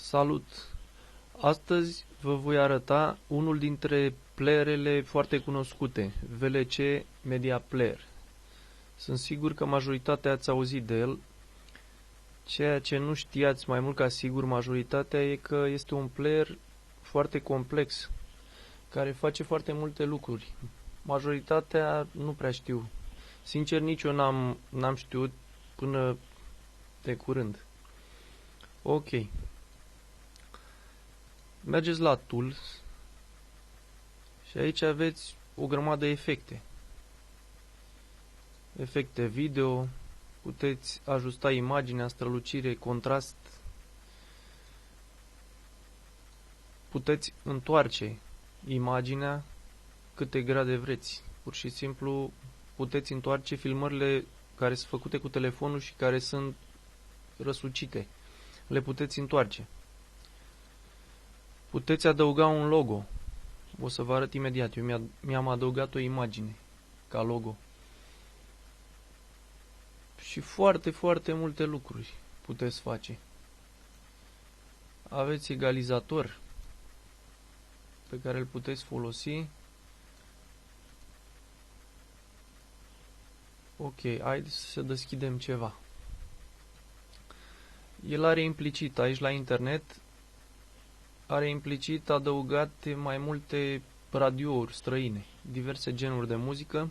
Salut! Astăzi vă voi arăta unul dintre playerele foarte cunoscute, VLC Media Player. Sunt sigur că majoritatea ați auzit de el. Ceea ce nu știați mai mult ca sigur majoritatea e că este un player foarte complex, care face foarte multe lucruri. Majoritatea nu prea știu. Sincer, nici eu n-am știut până de curând. Ok. Mergeți la Tools și aici aveți o grămadă de efecte. Efecte video, puteți ajusta imaginea, strălucire, contrast. Puteți întoarce imaginea câte grade vreți. Pur și simplu puteți întoarce filmările care sunt făcute cu telefonul și care sunt răsucite. Le puteți întoarce. Puteți adăuga un logo. O să vă arăt imediat. Eu mi-am adăugat o imagine ca logo. Și foarte, foarte multe lucruri puteți face. Aveți egalizator pe care îl puteți folosi. Ok, haideți să deschidem ceva. El are implicit aici la internet, are implicit adăugate mai multe radiouri străine, diverse genuri de muzică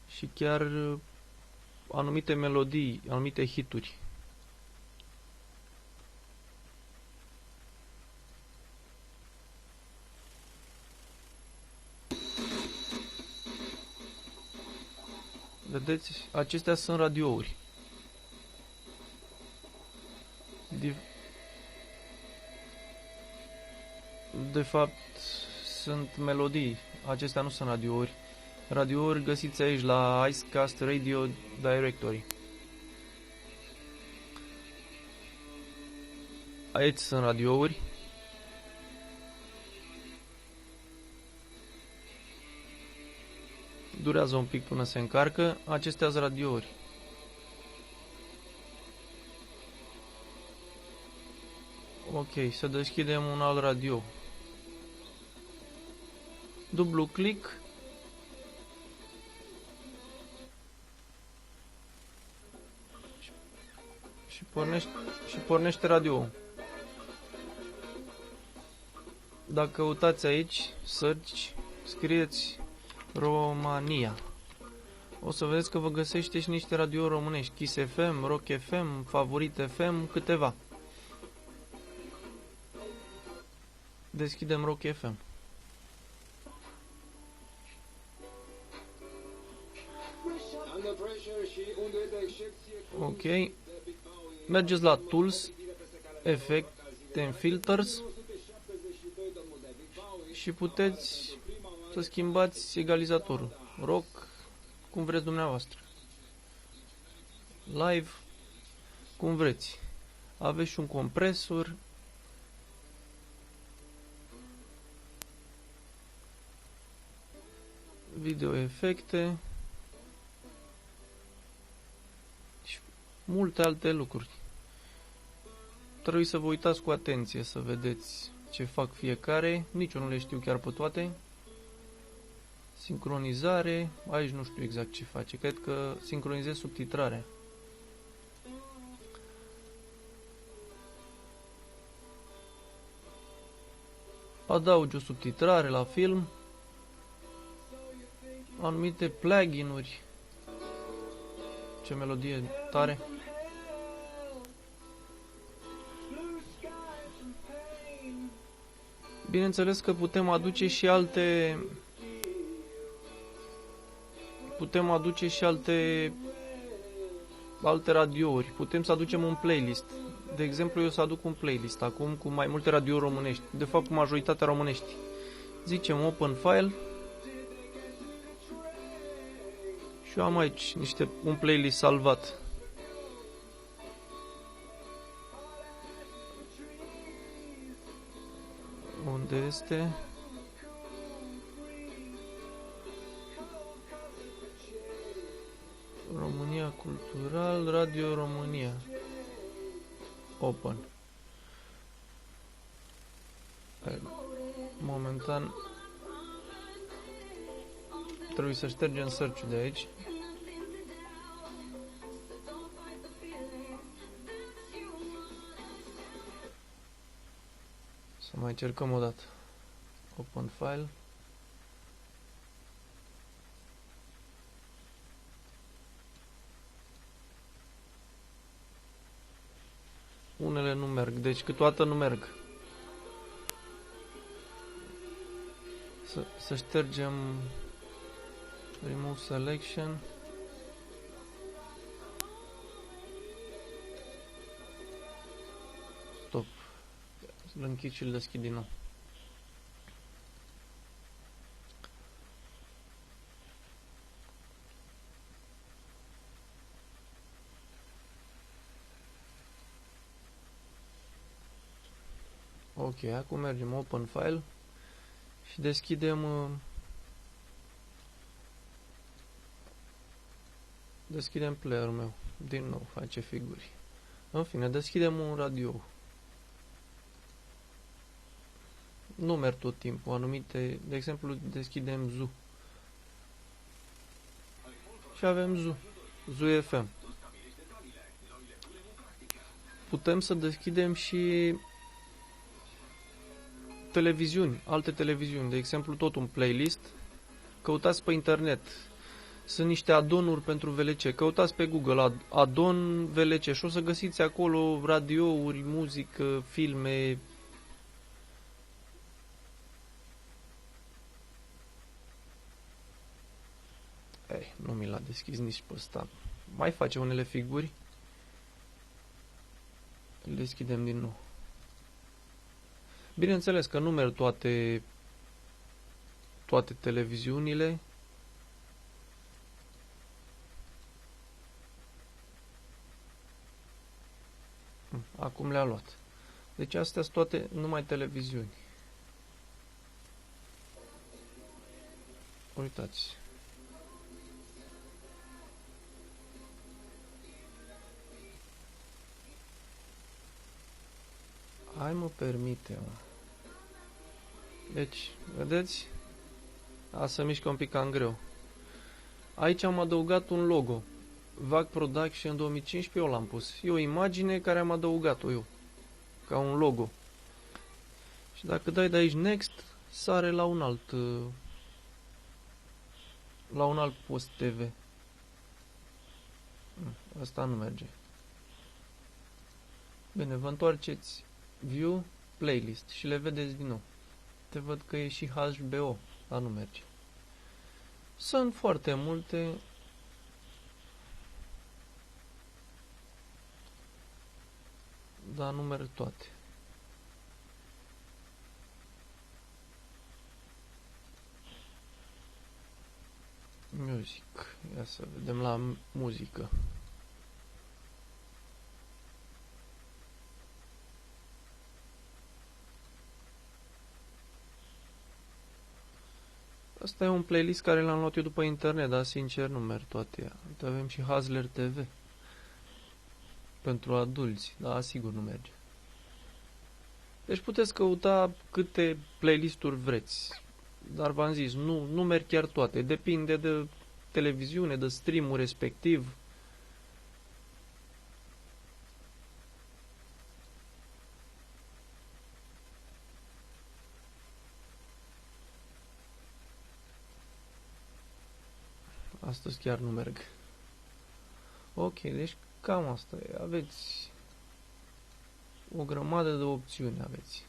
și chiar anumite melodii, anumite hituri. Vedeți, acestea sunt radiouri. De fapt, sunt melodii. Acestea nu sunt radiouri. Radiouri găsiți aici la Icecast Radio Directory. Aici sunt radiouri. Durează un pic până se încarcă. Acestea sunt radiouri. Ok, să deschidem un alt radio. Dublu click. Și pornește radio. Dacă căutați aici, search, scrieți România. O să vedeți că vă găsește și niște radio românești. Kiss FM, Rock FM, Favorit FM, câteva. Deschidem Rock FM. Ok. Mergeți la Tools, Effects and Filters și puteți să schimbați egalizatorul. Rock, cum vreți dumneavoastră. Live, cum vreți. Aveți și un compresor. Video efecte. Și multe alte lucruri. Trebuie să vă uitați cu atenție să vedeți ce fac fiecare. Nici eu nu le știu chiar pe toate. Sincronizare. Aici nu știu exact ce face. Cred că sincronizez subtitrarea. Adaugi o subtitrare la film. Anumite plugin-uri. Ce melodie tare. Bineînțeles că putem aduce și alte radiouri. Putem să aducem un playlist. De exemplu, eu să aduc un playlist acum cu mai multe radiouri românești. De fapt, cu majoritatea românești. Zicem open file. Și eu am aici un playlist salvat. Unde este? România Cultural, Radio România. Open. Momentan trebuie să ștergem search-ul de aici. Să mai încercăm o dată. Open file. Unele nu merg, deci câteodată nu merg. Să ștergem remove selection. Stop. Să-l închid și îl deschid din nou. Ok, acum mergem open file și deschidem player-ul meu. Din nou face figuri. În fine, deschidem un radio. Nu merg tot timpul, anumite, de exemplu, deschidem Zoo. Și avem Zoo. Zoo FM. Putem să deschidem și televiziuni, alte televiziuni, de exemplu tot un playlist. Căutați pe internet. Sunt niște addon-uri pentru VLC. Căutați pe Google addon VLC și o să găsiți acolo radiouri, muzică, filme. Nu mi l-a deschis nici pe ăsta. Mai face unele figuri. Îl deschidem din nou. Bineînțeles că nu merg toate televiziunile. Acum le-a luat. Deci astea sunt toate numai televiziuni. Uitați. Hai mă, permite, mă. Deci, vedeți? A să mișcă un pic cam greu. Aici am adăugat un logo. VAG Production 2015, eu l-am pus. E o imagine care am adăugat-o eu. Ca un logo. Și dacă dai de aici Next, sare la un alt post TV. Asta nu merge. Bine, vă întoarceți View, Playlist și le vedeți din nou. Te văd că e și HBO, dar nu merge. Sunt foarte multe. Dar nu merg toate. Music. Ia să vedem la muzică. Asta e un playlist care l-am luat eu după internet, dar sincer nu merg toate. Avem și Hazler TV. Pentru adulți, dar sigur nu merge. Deci puteți căuta câte playlisturi vreți. Dar v-am zis, nu merg chiar toate. Depinde de televiziune, de stream-ul respectiv. Astăzi chiar nu merg. Ok, deci cam asta e. Aveți o grămadă de opțiuni, aveți.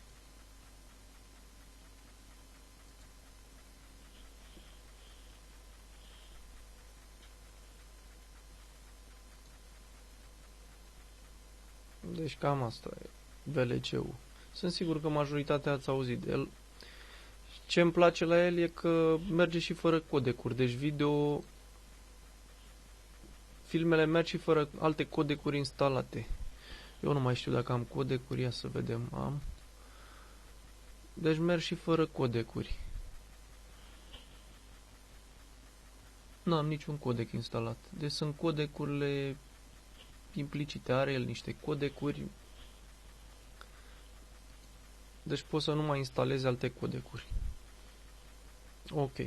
Deci cam asta e VLC-ul. Sunt sigur că majoritatea ați auzit de el. Ce îmi place la el e că merge și fără codecuri. Deci filmele merg și fără alte codecuri instalate. Eu nu mai știu dacă am codecuri, ia să vedem, am. Deci merg și fără codecuri. Nu am niciun codec instalat. Deci sunt codecurile implicite, are el niște codecuri deci poți să nu mai instalezi alte codecuri. Ok.